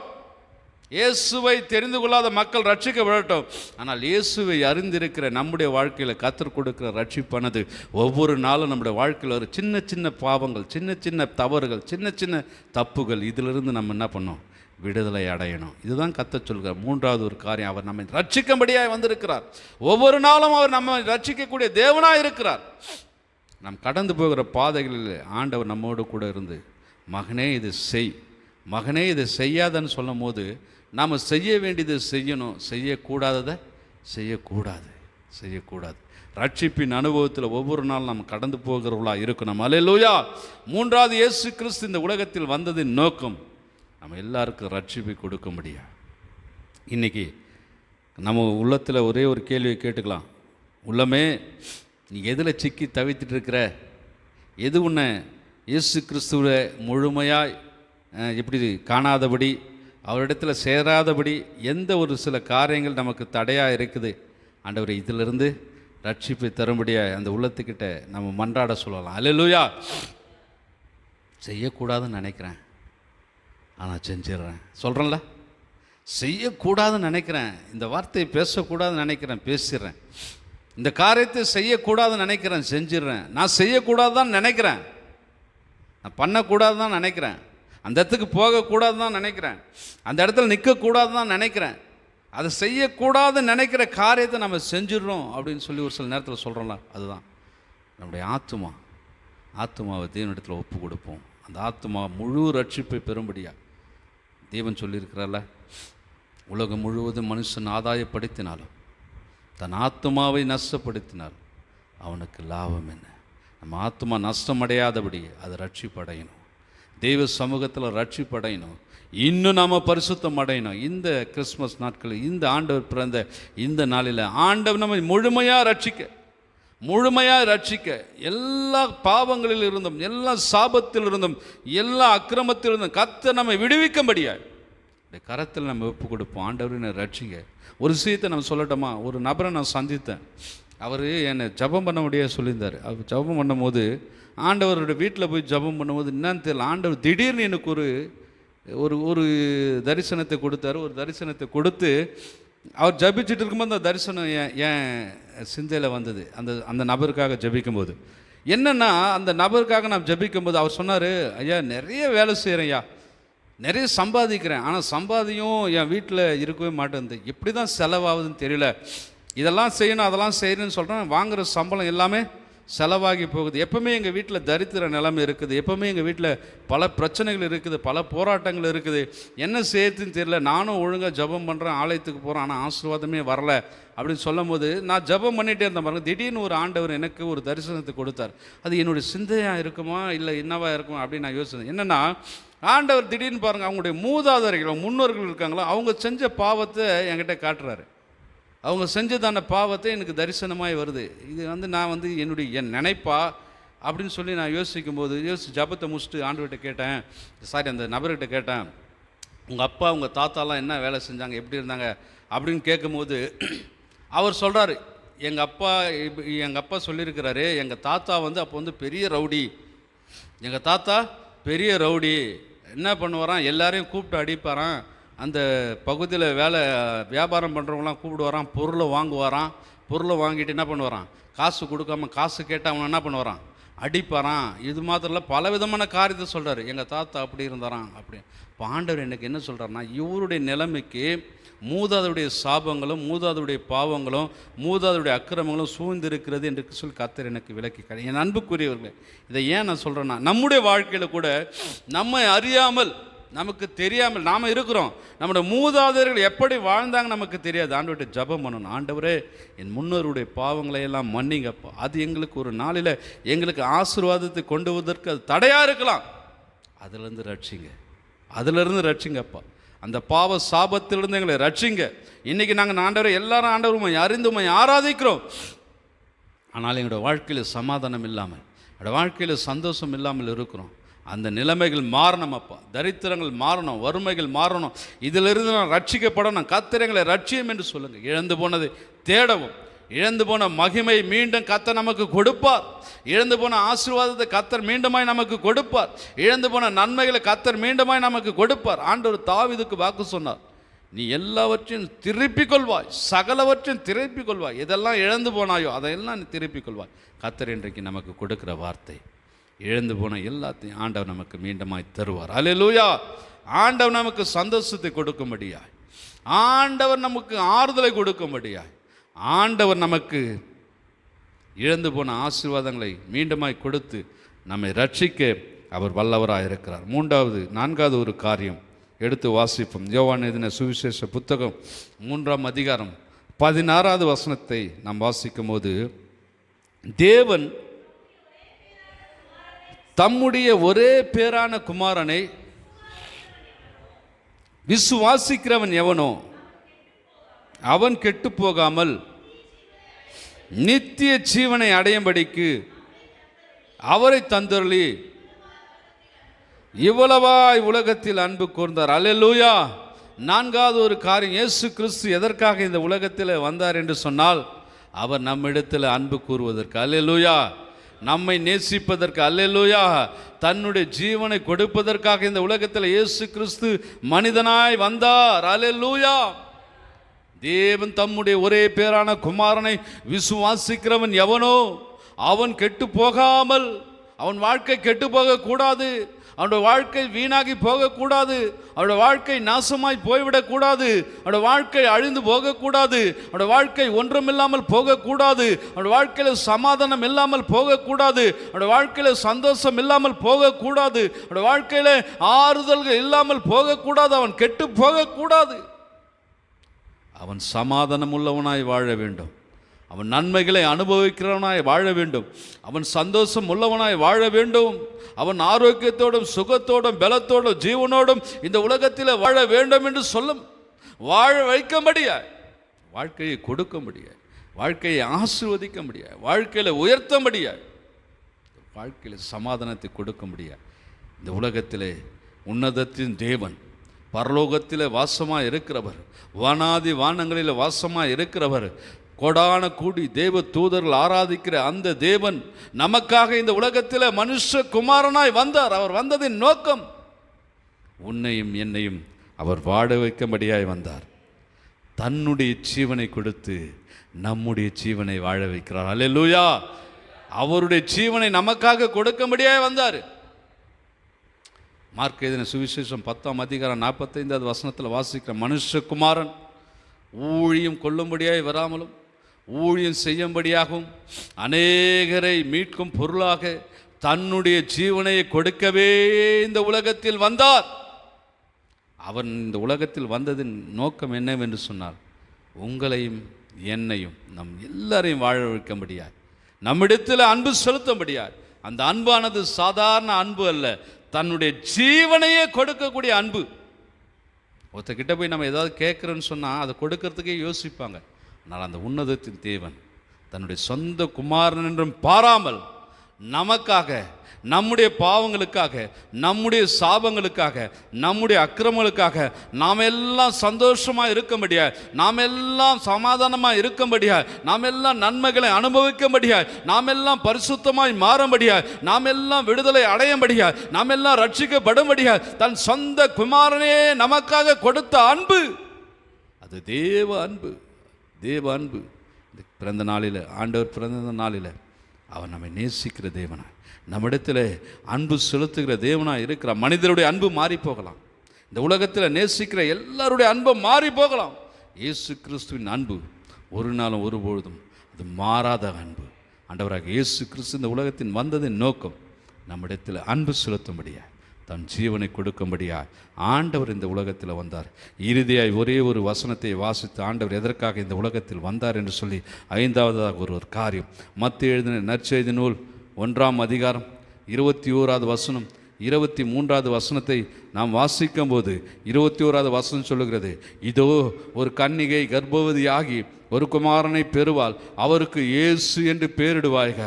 இயேசுவை தெரிந்து கொள்ளாத மக்கள் ரட்சிக்கப்படட்டும். ஆனால் இயேசுவை அறிந்திருக்கிற நம்முடைய வாழ்க்கையில் கர்த்தர் கொடுக்கிற ரட்சிப்பானது ஒவ்வொரு நாளும் நம்முடைய வாழ்க்கையில் ஒரு சின்ன சின்ன பாவங்கள், சின்ன சின்ன தவறுகள், சின்ன சின்ன தப்புகள், இதிலிருந்து நம்ம என்ன பண்ணோம், விடுதலை அடையணும். இதுதான் கர்த்தர் சொல்கிறார். மூன்றாவது ஒரு காரியம், அவர் நம்மை ரட்சிக்கும்படியாக வந்திருக்கிறார். ஒவ்வொரு நாளும் அவர் நம்மை ரட்சிக்கக்கூடிய தேவனாக இருக்கிறார். நாம் கடந்து போகிற பாதைகளில் ஆண்டவர் நம்மோடு கூட இருந்து, மகனே இது செய், மகனே இதை செய்யாதன்னு சொல்லும் போது நாம் செய்ய வேண்டியதை செய்யணும், செய்யக்கூடாததை செய்யக்கூடாது. ரட்சிப்பின் அனுபவத்தில் ஒவ்வொரு நாள் நாம் கடந்து போகிறவர்களாக இருக்கணும். அல்லேலூயா. மூன்றாவது, இயேசு கிறிஸ்து இந்த உலகத்தில் வந்ததின் நோக்கம் நம்ம எல்லாருக்கும் ரட்சிப்பை கொடுக்க முடியும். இன்றைக்கி நம்ம உள்ளத்தில் ஒரே ஒரு கேள்வியை கேட்டுக்கலாம், உள்ளமே நீ எதில் சிக்கி தவித்துட்டு இருக்கிற, எது உன்னை இயேசு கிறிஸ்துவை முழுமையாய் இப்படி காணாதபடி, அவரிடத்தில் சேராதபடி எந்த ஒரு சில காரியங்கள் நமக்கு தடையாக இருக்குது, ஆண்டவரை இதிலிருந்து ரட்சிப்பை தரும்படியாக அந்த உள்ளத்துக்கிட்ட நம்ம மன்றாட சொல்லலாம். அல்லேலூயா. செய்யக்கூடாதுன்னு நினைக்கிறேன், ஆனால் செஞ்சிடுறேன். சொல்கிறேன்ல, செய்யக்கூடாதுன்னு நினைக்கிறேன், இந்த வார்த்தையை பேசக்கூடாதுன்னு நினைக்கிறேன், பேசிடுறேன். இந்த காரியத்தை செய்யக்கூடாதுன்னு நினைக்கிறேன், செஞ்சிடுறேன். நான் செய்யக்கூடாது தான் நினைக்கிறேன், நான் பண்ணக்கூடாது தான் நினைக்கிறேன், அந்த இடத்துக்கு போகக்கூடாது தான் நினைக்கிறேன், அந்த இடத்துல நிற்கக்கூடாது தான் நினைக்கிறேன். அதை செய்யக்கூடாதுன்னு நினைக்கிற காரியத்தை நம்ம செஞ்சிடறோம் அப்படின்னு சொல்லி ஒரு சில நேரத்தில் சொல்கிறோம்ல, அதுதான் நம்முடைய ஆத்துமாவை தேவனிடத்தில் ஒப்பு கொடுப்போம். அந்த ஆத்துமா முழு ரட்சிப்பை பெறும்படியாக தேவன் சொல்லியிருக்கிறார்ல, உலகம் முழுவதும் மனுஷன் ஆதாயப்படுத்தினாலும் தன் ஆத்துமாவை நஷ்டப்படுத்தினால் அவனுக்கு லாபம் என்ன? நம்ம ஆத்துமா நஷ்டமடையாதபடி அது ரட்சிப்படையணும், தெய்வ சமூகத்தில் ரட்சிப்படையணும், இன்னும் நாம் பரிசுத்தம் அடையணும். இந்த கிறிஸ்மஸ் நாட்களில், இந்த ஆண்டவர் பிறந்த இந்த நாளில் ஆண்டவர் நம்மை முழுமையாக ரட்சிக்க, எல்லா பாவங்களில் இருந்தும், எல்லா சாபத்தில் இருந்தும், எல்லா அக்கிரமத்தில் இருந்தும் கர்த்தர் நம்மை விடுவிக்கும்படியாக கரத்தில் நம்ம ஒப்பு கொடுப்போம். ஆண்டவரை ரட்சிங்க. ஒரு விஷயத்தை நம்ம சொல்லட்டோமா, ஒரு நபரை நான் சந்தித்தேன், அவர் என்னை ஜபம் பண்ண முடியாது சொல்லியிருந்தார். அவர் ஜபம் பண்ணும்போது, ஆண்டவரோட வீட்டில் போய் ஜபம் பண்ணும்போது என்னன்னு தெரியல, ஆண்டவர் திடீர்னு எனக்கு ஒரு தரிசனத்தை கொடுத்தார். ஒரு தரிசனத்தை கொடுத்து அவர் ஜபிச்சுட்டு இருக்கும்போது அந்த தரிசனம் என் சிந்தையில் வந்தது. அந்த நபருக்காக ஜபிக்கும்போது என்னென்னா, அந்த நபருக்காக நான் ஜபிக்கும்போது அவர் சொன்னார், ஐயா நிறைய வேலை செய்கிறேன், ஐயா நிறைய சம்பாதிக்கிறேன், ஆனால் சம்பாதியும் என் வீட்டில் இருக்கவே மாட்டேங்குது, எப்படி தான் செலவாகுதுன்னு தெரியல, இதெல்லாம் செய்யணும் அதெல்லாம் செய்யணும்னு சொல்கிறேன், வாங்குகிற சம்பளம் எல்லாமே செலவாகி போகுது, எப்போவுமே எங்கள் வீட்டில் தரித்திர நிலைமை இருக்குது, எப்போவுமே எங்கள் வீட்டில் பல பிரச்சனைகள் இருக்குது, பல போராட்டங்கள் இருக்குது, என்ன செய்யறதுன்னு தெரியல, நானும் ஒழுங்காக ஜபம் பண்ணுறேன், ஆலயத்துக்கு போகிறேன், ஆனால் ஆசீர்வாதமே வரலை அப்படின்னு சொல்லும் போது நான் ஜபம் பண்ணிகிட்டே இருந்தேன் பாருங்க. திடீர்னு ஒரு ஆண்டவர் எனக்கு ஒரு தரிசனத்தை கொடுத்தார். அது என்னுடைய சிந்தையாக இருக்குமா இல்லை என்னவா இருக்குமா அப்படின்னு நான் யோசிச்சேன். என்னென்னா, ஆண்டவர் திடீர்னு பாருங்கள், அவங்களுடைய மூதாதையர்கள் முன்னோர்கள் இருக்காங்களோ அவங்க செஞ்ச பாவத்தை என்கிட்ட காட்டுறாரு. அவங்க செஞ்சதான பாவத்தை எனக்கு தரிசனமாய் வருது. இது நான் என்னுடைய என் நினைப்பா அப்படின்னு சொல்லி நான் யோசிக்கும்போது ஜபத்தை முடிச்சுட்டு ஆண்டவர்கிட்ட கேட்டேன், அந்த நபர்கிட்ட கேட்டேன், உங்கள் அப்பா உங்கள் தாத்தாலாம் என்ன வேலை செஞ்சாங்க, எப்படி இருந்தாங்க அப்படின்னு கேட்கும்போது அவர் சொல்கிறாரு, எங்கள் அப்பா சொல்லியிருக்கிறாரு, எங்கள் தாத்தா அப்போ பெரிய ரவுடி, எங்கள் தாத்தா பெரிய ரவுடி, என்ன பண்ணுவாரான், எல்லாரையும் கூப்பிட்டு அடிப்பாரான், அந்த பகுதியில் வியாபாரம் பண்ணுறவங்களாம் கூப்பிடுவாரான், பொருளை வாங்கிட்டு என்ன பண்ணுவாரான், காசு கொடுக்காம காசு கேட்டால் அவன் என்ன பண்ணுவாரான், அடிப்பாரான். இது மாத்திரம் இல்லை, பல விதமான காரியத்தை சொல்கிறார். எங்கள் தாத்தா அப்படி இருந்தாரான் அப்படி. இப்போ ஆண்டவர் எனக்கு என்ன சொல்கிறாருன்னா, இவருடைய நிலைமைக்கு மூதாதையுடைய சாபங்களும் மூதாதையுடைய பாவங்களும் மூதாதையுடைய அக்கிரமங்களும் சூழ்ந்திருக்கிறது என்று சொல்லி கர்த்தர் எனக்கு விளக்கி. என் அன்புக்குரியவர்களே, இதை ஏன் நான் சொல்கிறேன்னா, நம்முடைய வாழ்க்கையில் கூட நம்மை அறியாமல் நமக்கு தெரியாமல் நாம் இருக்கிறோம். நம்முடைய மூதாதையர்கள் எப்படி வாழ்ந்தாங்க நமக்கு தெரியாது. ஆண்டவர்கிட்ட ஜெபம் பண்ணணும், ஆண்டவரே என் முன்னோருடைய பாவங்களை எல்லாம் மன்னிங்கப்பா, அது எங்களுக்கு ஒரு நாளில் எங்களுக்கு ஆசீர்வாதத்தை கொண்டு வருவதற்கு அது தடையாக இருக்கலாம், அதிலிருந்து ரட்சிங்கப்பா, அந்த பாவ சாபத்திலிருந்து எங்களை ரட்சிங்க. இன்றைக்கி நாங்கள் ஆண்டவரை எல்லாரும் ஆண்டவருமை அறிந்துமை ஆராதிக்கிறோம், ஆனால் எங்களோட வாழ்க்கையில் சமாதானம் இல்லாமல், என்னோடய வாழ்க்கையில் சந்தோஷம் இல்லாமல் இருக்கிறோம். அந்த நிலைமைகள் மாறணும் அப்பா, தரித்திரங்கள் மாறணும், வறுமைகள் மாறணும், இதிலிருந்து நான் ரட்சிக்கப்படணும். கர்த்தர் எங்களை ரட்சியம் என்று சொல்லுங்கள். இழந்து போனதை தேடவும், இழந்து போன மகிமை மீண்டும் கர்த்தர் நமக்கு கொடுப்பார், இழந்து போன ஆசீர்வாதத்தை கர்த்தர் மீண்டுமாய் நமக்கு கொடுப்பார், இழந்து போன நன்மைகளை கர்த்தர் மீண்டுமாய் நமக்கு கொடுப்பார். ஆண்டவர் தாவீதுக்கு வாக்கு சொன்னார், நீ எல்லாவற்றையும் திருப்பிக் கொள்வாய், சகலவற்றையும் திருப்பிக் கொள்வாய், எதெல்லாம் இழந்து போனாயோ அதையெல்லாம் நீ திருப்பிக் கொள்வாய். கர்த்தர் இன்றைக்கு நமக்கு கொடுக்கிற வார்த்தை, இழந்து போன எல்லாத்தையும் ஆண்டவர் நமக்கு மீண்டுமாய் தருவார். அல்லேலூயா. ஆண்டவர் நமக்கு சந்தோஷத்தை கொடுக்கும்படியாய், ஆண்டவர் நமக்கு ஆறுதலை கொடுக்கும்படியாய், ஆண்டவர் நமக்கு இழந்து போன ஆசீர்வாதங்களை மீண்டுமாய் கொடுத்து நம்மை ரட்சிக்க அவர் வல்லவராக இருக்கிறார். நான்காவது ஒரு காரியம் எடுத்து வாசிப்போம். யோவான் எழுதின சுவிசேஷ புத்தகம் 3ஆம் அதிகாரம் 16வது வசனத்தை நாம் வாசிக்கும் போது, தேவன் தம்முடைய ஒரே பேரான குமாரனை விசுவாசிக்கிறவன் எவனோ அவன் கெட்டு போகாமல் நித்திய ஜீவனை அடையும்படிக்கு அவரை தந்தருளி இவ்வளவாய் உலகத்தில் அன்பு கூர்ந்தார். அல்லேலூயா. நான்காவது ஒரு காரியம், இயேசு கிறிஸ்து எதற்காக இந்த உலகத்தில் வந்தார் என்று சொன்னால், அவர் நம்மிடத்தில் அன்பு கூறுவதற்கு. அல்லேலூயா. நம்மை நேசிப்பதற்கு. அல்லேலூயா. தன்னுடைய ஜீவனை கொடுப்பதற்காக இந்த உலகத்தில் இயேசு கிறிஸ்து மனிதனாய் வந்தார். அல்லேலூயா. தேவன் தம்முடைய ஒரே பேரான குமாரனை விசுவாசிக்கிறவன் எவனோ அவன் கெட்டு போகாமல், அவன் வாழ்க்கை கெட்டு போகக்கூடாது, அவனுடைய வாழ்க்கை வீணாகி போகக்கூடாது, அவனுடைய வாழ்க்கை நாசமாய் போய்விடக்கூடாது, அவனுடைய வாழ்க்கை அழிந்து போகக்கூடாது, அவனுடைய வாழ்க்கை ஒன்றுமில்லாமல் போகக்கூடாது, அவனுடைய வாழ்க்கையில் சமாதானம் இல்லாமல் போகக்கூடாது, அவனுடைய வாழ்க்கையில் சந்தோஷம் இல்லாமல் போகக்கூடாது, அவனுடைய வாழ்க்கையில் ஆறுதல்கள் இல்லாமல் போகக்கூடாது, அவன் கெட்டு போகக்கூடாது. அவன் சமாதானம் உள்ளவனாய் வாழ வேண்டும், அவன் நன்மைகளை அனுபவிக்கிறவனாய் வாழ வேண்டும், அவன் சந்தோஷம் உள்ளவனாய் வாழ வேண்டும், அவன் ஆரோக்கியத்தோடும் சுகத்தோடும் பலத்தோடும் ஜீவனோடும் இந்த உலகத்தில் வாழ வேண்டும் என்று சொல்லும். வாழ வைக்க முடியாது, வாழ்க்கையை கொடுக்க முடியாது, வாழ்க்கையை ஆசீர்வதிக்க முடியாது, வாழ்க்கையில் உயர்த்த முடியாது, வாழ்க்கையில் சமாதானத்தை கொடுக்க முடியாது. இந்த உலகத்திலே உன்னதத்தின் தேவன், பரலோகத்தில் வாசமாக இருக்கிறவர், வானாதி வானங்களில் வாசமாக இருக்கிறவர், கோடான கூடி தேவ தூதர்கள் ஆராதிக்கிற அந்த தேவன் நமக்காக இந்த உலகத்தில் மனுஷ குமாரனாய் வந்தார். அவர் வந்ததின் நோக்கம் உன்னையும் என்னையும் அவர் வாழ வைக்கும்படியாய் வந்தார். தன்னுடைய ஜீவனை கொடுத்து நம்முடைய ஜீவனை வாழ வைக்கிறார். அல்லேலூயா. அவருடைய ஜீவனை நமக்காக கொடுக்கும்படியாய் வந்தார். மார்க் எழுதின சுவிசேஷம் 10ஆம் அதிகாரம் 45வது வசனத்தில் வாசிக்கிற, மனுஷகுமாரன் ஊழியம் கொள்ளும்படியாய் வராமலும் ஊழியம் செய்யும்படியாகவும் அநேகரை மீட்கும் பொருளாக தன்னுடைய ஜீவனை கொடுக்கவே இந்த உலகத்தில் வந்தார். அவன் இந்த உலகத்தில் வந்ததின் நோக்கம் என்னவென்று சொன்னார், உங்களையும் என்னையும் நம் எல்லாரையும் வாழ வைக்க முடியாது, நம்மிடத்தில் அன்பு செலுத்த முடியாது. அந்த அன்பானது சாதாரண அன்பு அல்ல, தன்னுடைய ஜீவனையே கொடுக்கக்கூடிய அன்பு. ஒருத்தர்கிட்ட போய் நம்ம ஏதாவது கேட்குறோன்னு சொன்னால் அதை கொடுக்கறதுக்கே யோசிப்பாங்க. ஆனால் அந்த உன்னதத்தின் தேவன் தன்னுடைய சொந்த குமாரன் என்றும் பாராமல் நமக்காக, நம்முடைய பாவங்களுக்காக, நம்முடைய சாபங்களுக்காக, நம்முடைய அக்கிரமங்களுக்காக நாம் எல்லாம் சந்தோஷமாக இருக்கும்படியா, நாம் எல்லாம் சமாதானமாக இருக்கும்படியா, நாம் எல்லாம் நன்மைகளை அனுபவிக்கும்படியா, நாம் எல்லாம் பரிசுத்தமாய் மாறும்படியா, நாம் எல்லாம் விடுதலை அடையும்படியா, நாம் எல்லாம் ரட்சிக்கப்படும்படியா தன் சொந்த குமாரனே நமக்காக கொடுத்த அன்பு, அது தேவ அன்பு. தேவ அன்பு. இந்த பிறந்த நாளில், ஆண்டவர் பிறந்த நாளில் அவர் நம்மை நேசிக்கிற தேவனாய், நம்மிடத்தில் அன்பு செலுத்துகிற தேவனாய் இருக்கிறார். மனிதருடைய அன்பு மாறி போகலாம், இந்த உலகத்தில் நேசிக்கிற எல்லாருடைய அன்பு மாறி போகலாம். இயேசு கிறிஸ்துவின் அன்பு ஒரு நாளும் ஒருபொழுதும் அது மாறாத அன்பு. ஆண்டவராக இயேசு கிறிஸ்து இந்த உலகத்தின் வந்ததின் நோக்கம் நம்மிடத்தில் அன்பு செலுத்தும்படியா, தன் ஜீவனை கொடுக்கும்படியா ஆண்டவர் இந்த உலகத்தில் வந்தார். இறுதியாய் ஒரே ஒரு வசனத்தை வாசித்து ஆண்டவர் எதற்காக இந்த உலகத்தில் வந்தார் என்று சொல்லி 5வதாக ஒரு காரியம், மத்தேயு எழுதின நற்செய்தி நூல் 1ஆம் அதிகாரம் 21வது வசனம் 23வது வசனத்தை நாம் வாசிக்கும் போது 21வது வசனம் சொல்லுகிறது, இதோ ஒரு கன்னிகை கர்ப்பவதியாகி ஒரு குமாரனை பெறுவாள், அவருக்கு இயேசு என்று பெயரிடுவாய்க,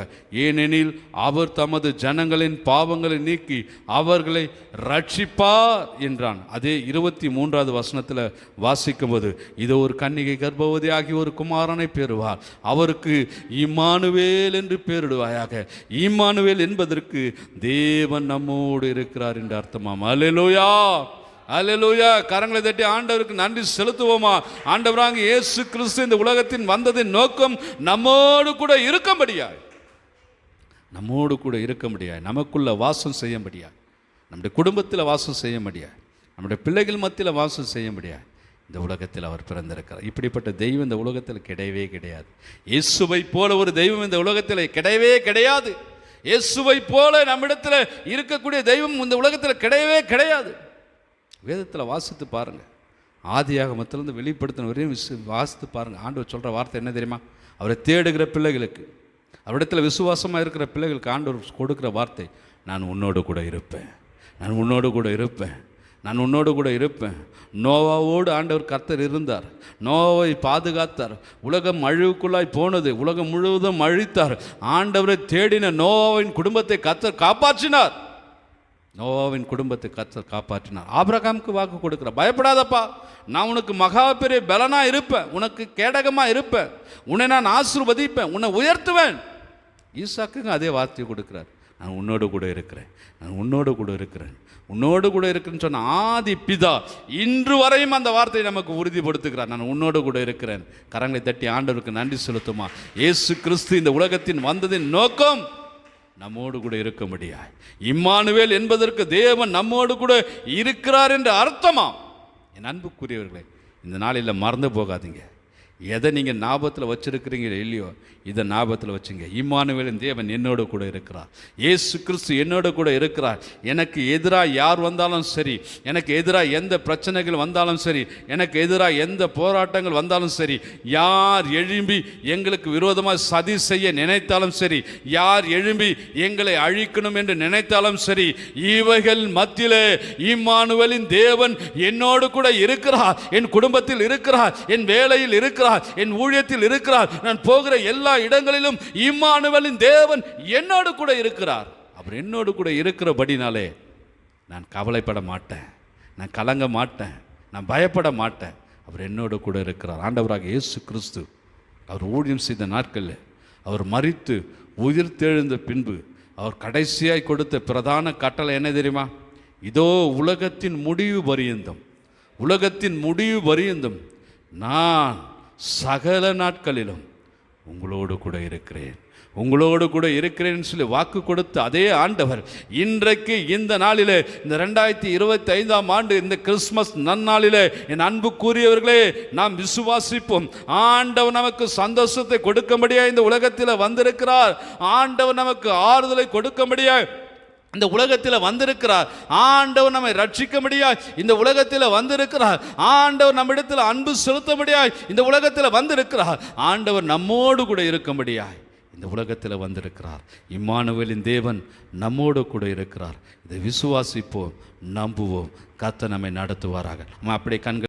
ஏனெனில் அவர் தமது ஜனங்களின் பாவங்களை நீக்கி அவர்களை ரட்சிப்பார் என்றான். அதே 23வது வசனத்தில் வாசிக்கும் போது, இதோ ஒரு கன்னிகை கர்ப்பவதியாகி ஒரு குமாரனை பெறுவாள், அவருக்கு இம்மானுவேல் என்று பெயரிடுவாயாக. இம்மானுவேல் என்பதற்கு தேவன் நம்மோடு இருக்கிறார் என்று அர்த்தமாம். அல்லேலூயா, அல்லேலூயா. கரங்களை தட்டி ஆண்டவருக்கு நன்றி செலுத்துவோமா? ஆண்டவராக இயேசு கிறிஸ்து இந்த உலகத்தின் வந்ததின் நோக்கம் நம்மோடு கூட இருக்கும்படியாய், நம்மோடு கூட இருக்கும்படியாய், நமக்குள்ள வாசம் செய்யும்படியாய், நம்முடைய குடும்பத்தில் வாசம் செய்யும்படியாய், நம்முடைய பிள்ளைகள் மத்தியில் வாசம் செய்யும்படியாய் இந்த உலகத்தில் அவர் பிறந்திருக்கிறார். இப்படிப்பட்ட தெய்வம் இந்த உலகத்தில் கிடையவே கிடையாது. இயேசுவை போல ஒரு தெய்வம் இந்த உலகத்தில் கிடையவே கிடையாது. இயேசுவை போல நம்மிடத்தில் இருக்கக்கூடிய தெய்வம் இந்த உலகத்தில் கிடையவே கிடையாது. வேதத்தில் வாசித்து பாருங்கள், ஆதியாகமத்திலிருந்து வெளிப்படுத்தின வரையும் வாசித்து பாருங்கள். ஆண்டவர் சொல்கிற வார்த்தை என்ன தெரியுமா? அவரை தேடுகிற பிள்ளைகளுக்கு, அவரிடத்தில் விசுவாசமாக இருக்கிற பிள்ளைகளுக்கு ஆண்டவர் கொடுக்குற வார்த்தை, நான் உன்னோடு கூட இருப்பேன், நான் உன்னோடு கூட இருப்பேன், நான் உன்னோடு கூட இருப்பேன். நோவாவோடு ஆண்டவர் கர்த்தர் இருந்தார், நோவாவை பாதுகாத்தார். உலகம் அழிவுக்குள்ளாய் போனது, உலகம் முழுவதும் அழித்தார். ஆண்டவரை தேடின நோவாவின் குடும்பத்தை கர்த்தர் காப்பாற்றினார். நோவாவின் குடும்பத்தை கர்த்தர் காப்பாற்றினார். ஆபிரகாமுக்கு வாக்கு கொடுக்கிறார், பயப்படாதப்பா, நான் உனக்கு மகா பெரிய பலனாக இருப்பேன், உனக்கு கேடகமாக இருப்பேன், உன்னை நான் ஆசீர்வதிப்பேன், உன்னை உயர்த்துவேன். ஈசாக்குங்க அதே வார்த்தையை கொடுக்குறார், நான் உன்னோடு கூட இருக்கிறேன், நான் உன்னோடு கூட இருக்கிறேன், உன்னோடு கூட இருக்கிறேன்னு சொன்ன ஆதி பிதா இன்று வரையும் அந்த வார்த்தையை நமக்கு உறுதிப்படுத்துகிறார், நான் உன்னோடு கூட இருக்கிறேன். கரங்களை தட்டி ஆண்டவருக்கு நன்றி செலுத்துமா? இயேசு கிறிஸ்து இந்த உலகத்தின் வந்ததின் நோக்கம் நம்மோடு கூட இருக்க முடியாது. இம்மானுவேல் என்பதற்கு தேவன் நம்மோடு கூட இருக்கிறார் என்று அர்த்தமா? என் அன்புக்குரியவர்களே, இந்த நாளில் மறந்து போகாதீங்க. எதை நீங்கள் ஞாபகத்தில் வச்சிருக்கிறீங்களோ இல்லையோ, இதை ஞாபகத்தில் வச்சுங்க. இம்மானுவேலின் தேவன் என்னோடு கூட இருக்கிறார், இயேசு கிறிஸ்து என்னோடு கூட இருக்கிறார். எனக்கு எதிராக யார் வந்தாலும் சரி, எனக்கு எதிராக எந்த பிரச்சனைகள் வந்தாலும் சரி, எனக்கு எதிராக எந்த போராட்டங்கள் வந்தாலும் சரி, யார் எழும்பி எங்களுக்கு விரோதமாக சதி செய்ய நினைத்தாலும் சரி, யார் எழும்பி எங்களை அழிக்கணும் என்று நினைத்தாலும் சரி, இவைகள் மத்தியிலே இம்மானுவேலின் தேவன் என்னோடு கூட இருக்கிறார். என் குடும்பத்தில் இருக்கிறார், என் வேலையில் இருக்கிறார், என் ஊழியத்தில் இருக்கிறார், நான் போகிற எல்லா இடங்களிலும் இம்மானுவேலின் தேவன் என்னோடு கூட இருக்கிறார். அவர் என்னோடு கூட இருக்கிறபடினாலே நான் கவலைப்பட மாட்டேன், நான் கலங்க மாட்டேன், நான் பயப்பட மாட்டேன். அவர் என்னோடு கூட இருக்கிறார். ஆண்டவராக இயேசு கிறிஸ்து அவர் ஊழியம் செய்த நாட்களில், அவர் மரித்து உயிர்த்தெழுந்த பின்பு அவர் கடைசியாய் கொடுத்த பிரதான கட்டளை என்ன தெரியுமா? இதோ உலகத்தின் முடிவு பரியந்தம், உலகத்தின் முடிவு பரியந்தம் நான் சகல நாட்களிலும் உங்களோடு கூட இருக்கிறேன், உங்களோடு கூட இருக்கிறேன்னு சொல்லி வாக்கு கொடுத்த அதே ஆண்டவர் இன்றைக்கு இந்த நாளிலே, இந்த 2025ஆம் ஆண்டு இந்த கிறிஸ்மஸ் நன்னாளிலே, என் அன்புக்குரியவர்களே, நாம் விசுவாசிப்போம். ஆண்டவர் நமக்கு சந்தோஷத்தை கொடுக்கும்படியாக இந்த உலகத்தில் வந்திருக்கிறார். ஆண்டவர் நமக்கு ஆறுதலை கொடுக்கும்படியாக இந்த உலகத்தில் வந்திருக்கிறார். ஆண்டவர் நம்மை ரட்சிக்க முடியாது இந்த உலகத்தில் வந்திருக்கிறார். ஆண்டவர் நம்மிடத்தில் அன்பு செலுத்த முடியாது இந்த உலகத்தில் வந்திருக்கிறார். ஆண்டவர் நம்மோடு கூட இருக்க முடியாது இந்த உலகத்தில் வந்திருக்கிறார். இம்மானுவேலின் தேவன் நம்மோடு கூட இருக்கிறார். இதை விசுவாசிப்போம், நம்புவோம். கர்த்தர் நம்மை நடத்துவாராக. நம்ம அப்படியே கண்கள்